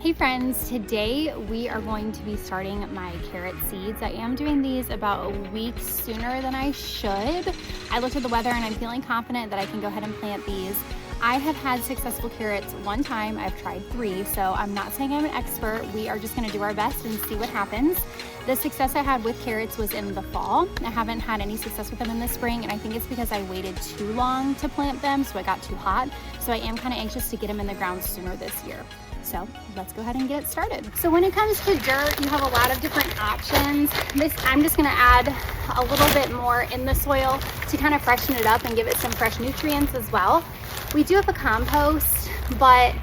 Hey friends, today we are going to be starting my carrot seeds. I am doing these about a week sooner than I should. I looked at the weather and I'm feeling confident that I can go ahead and plant these. I have had successful carrots one time. I've tried 3, so I'm not saying I'm an expert. We are just gonna do our best and see what happens. The success I had with carrots was in the fall. I haven't had any success with them in the spring, and I think it's because I waited too long to plant them, so it got too hot. So I am kind of anxious to get them in the ground sooner this year. So let's go ahead and get started. So when it comes to dirt, you have a lot of different options. I'm just gonna add a little bit more in the soil to kind of freshen it up and give it some fresh nutrients as well. We do have a compost, but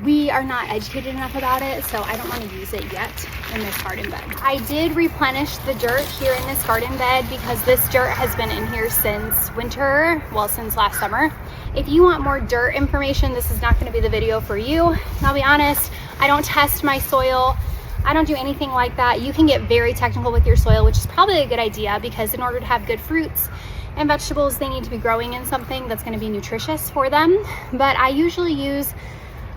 we are not educated enough about it, so I don't want to use it yet in this garden bed. I did replenish the dirt here in this garden bed because this dirt has been in here since winter, well, since last summer. If you want more dirt information, this is not going to be the video for you. And I'll be honest, I don't test my soil. I don't do anything like that. You can get very technical with your soil, which is probably a good idea because in order to have good fruits and vegetables, they need to be growing in something that's going to be nutritious for them. But I usually use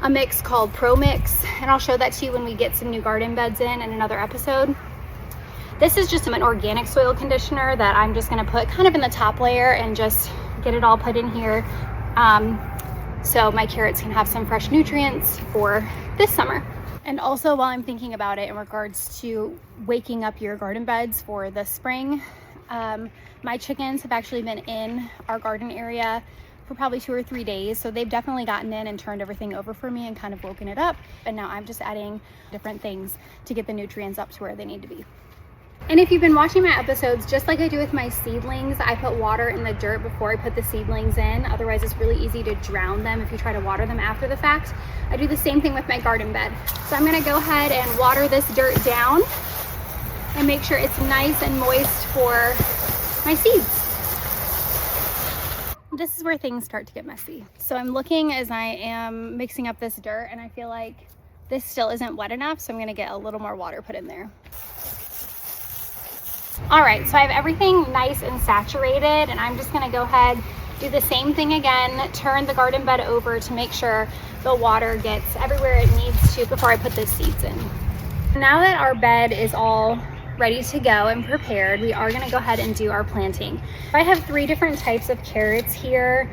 a mix called Pro Mix, and I'll show that to you when we get some new garden beds in another episode. This is just an organic soil conditioner that I'm just going to put kind of in the top layer and just get it all put in here so my carrots can have some fresh nutrients for this summer. And also, while I'm thinking about it in regards to waking up your garden beds for the spring, my chickens have actually been in our garden area for probably 2 or 3 days, so they've definitely gotten in and turned everything over for me and kind of woken it up. And now I'm just adding different things to get the nutrients up to where they need to be. And if you've been watching my episodes, just like I do with my seedlings, I put water in the dirt before I put the seedlings in. Otherwise, it's really easy to drown them if you try to water them after the fact. I do the same thing with my garden bed. So I'm gonna go ahead and water this dirt down and make sure it's nice and moist for my seeds. This is where things start to get messy. So I'm looking as I am mixing up this dirt, and I feel like this still isn't wet enough, so I'm gonna get a little more water put in there. All right, so I have everything nice and saturated, and I'm just gonna go ahead, do the same thing again, turn the garden bed over to make sure the water gets everywhere it needs to before I put the seeds in. Now that our bed is all ready to go and prepared, we are gonna go ahead and do our planting. I have 3 different types of carrots here.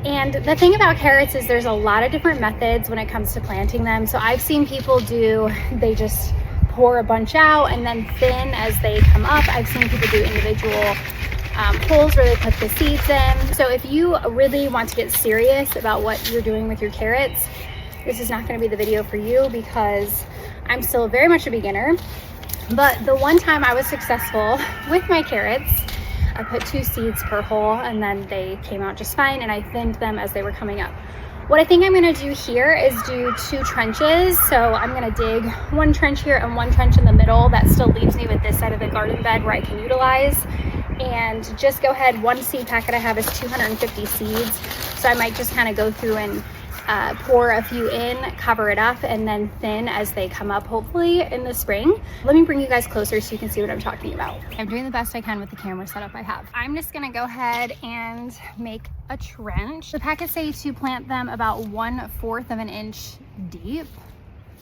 And the thing about carrots is there's a lot of different methods when it comes to planting them. So I've seen people they just pour a bunch out and then thin as they come up. I've seen people do individual holes where they put the seeds in. So if you really want to get serious about what you're doing with your carrots, this is not gonna be the video for you because I'm still very much a beginner. But the one time I was successful with my carrots, I put 2 seeds per hole and then they came out just fine, and I thinned them as they were coming up. What I think I'm gonna do here is do 2 trenches. So I'm gonna dig 1 trench here and 1 trench in the middle. That still leaves me with this side of the garden bed where I can utilize. And just go ahead, 1 seed packet I have is 250 seeds. So I might just kind of go through and pour a few in, cover it up, and then thin as they come up, hopefully in the spring. Let me bring you guys closer so you can see what I'm talking about. I'm doing the best I can with the camera setup I have. I'm just gonna go ahead and make a trench. The packets say to plant them about 1/4 of an inch deep.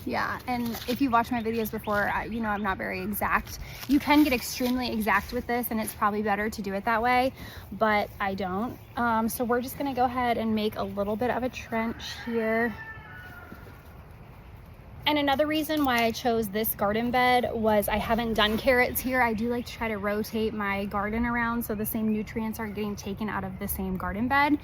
Yeah, and if you've watched my videos before, you know I'm not very exact. You can get extremely exact with this, and it's probably better to do it that way, but I don't. So we're just gonna go ahead and make a little bit of a trench here. And another reason why I chose this garden bed was I haven't done carrots here. I do like to try to rotate my garden around so the same nutrients are getting taken out of the same garden bed.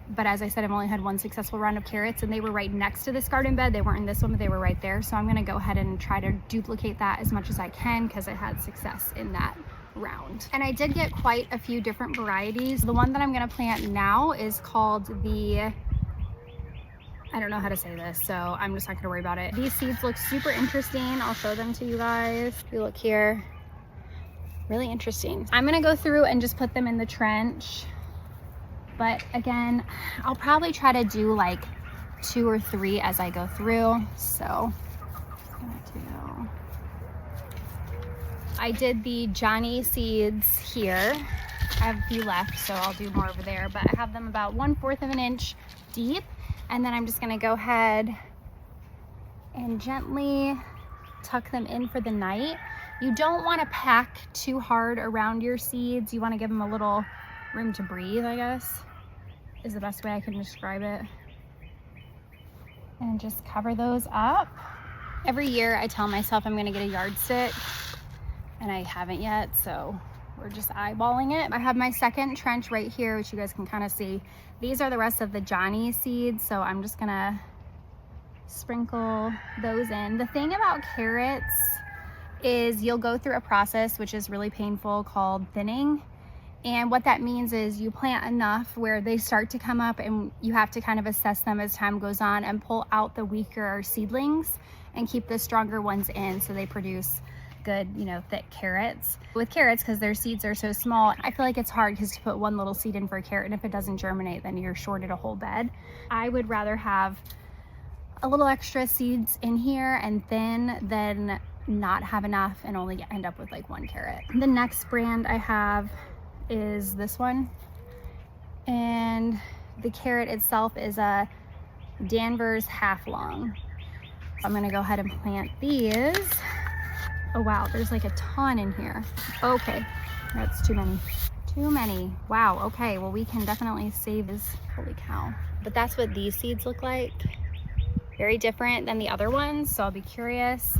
But as I said, I've only had 1 successful round of carrots, and they were right next to this garden bed. They weren't in this one, but they were right there. So I'm gonna go ahead and try to duplicate that as much as I can because I had success in that round. And I did get quite a few different varieties. The one that I'm gonna plant now is called I don't know how to say this, so I'm just not gonna worry about it. These seeds look super interesting. I'll show them to you guys. If you look here, really interesting. I'm gonna go through and just put them in the trench. But again, I'll probably try to do like 2 or 3 as I go through. So I did the Johnny seeds here. I have a few left, so I'll do more over there, but I have them about 1/4 of an inch deep. And then I'm just gonna go ahead and gently tuck them in for the night. You don't want to pack too hard around your seeds. You want to give them a little room to breathe, I guess, is the best way I can describe it. And just cover those up. Every year I tell myself I'm gonna get a yardstick, and I haven't yet, so we're just eyeballing it. I have my second trench right here, which you guys can kind of see. These are the rest of the Johnny seeds, so I'm just gonna sprinkle those in. The thing about carrots is you'll go through a process which is really painful called thinning. And what that means is you plant enough where they start to come up, and you have to kind of assess them as time goes on and pull out the weaker seedlings and keep the stronger ones in so they produce good, you know, thick carrots. With carrots, because their seeds are so small, I feel like it's hard because to put one little seed in for a carrot, and if it doesn't germinate, then you're shorted a whole bed. I would rather have a little extra seeds in here and thin than not have enough and only end up with like one carrot. The next brand I have is this one, and the carrot itself is a Danvers half long. I'm gonna go ahead and plant these. Oh wow, there's like a ton in here. Okay, that's too many. Wow, okay, well we can definitely save this. Holy cow. But that's what these seeds look like. Very different than the other ones, so I'll be curious.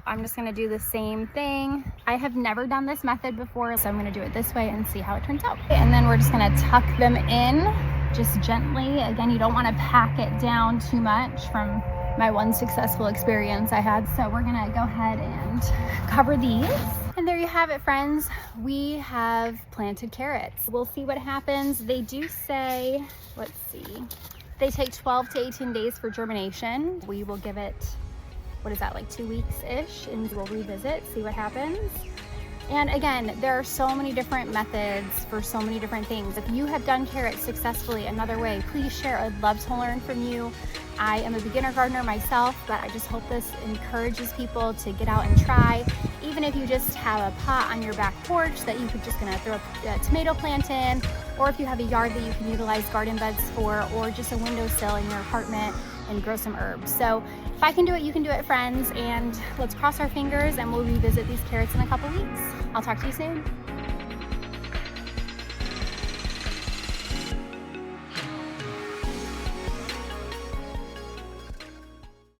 I'm just gonna do the same thing. I have never done this method before, so I'm gonna do it this way and see how it turns out. And then we're just gonna tuck them in, just gently. Again, you don't wanna pack it down too much from my one successful experience I had. So we're gonna go ahead and cover these. And there you have it, friends. We have planted carrots. We'll see what happens. They do say, let's see, they take 12 to 18 days for germination. We will give it, what is that, like 2 weeks-ish, and we'll revisit, see what happens. And again, there are so many different methods for so many different things. If you have done carrots successfully another way, please share. I'd love to learn from you. I am a beginner gardener myself, but I just hope this encourages people to get out and try. Even if you just have a pot on your back porch that you could just gonna throw a tomato plant in, or if you have a yard that you can utilize garden beds for, or just a windowsill in your apartment and grow some herbs. So if I can do it, you can do it, friends, and let's cross our fingers and we'll revisit these carrots in a couple weeks. I'll talk to you soon.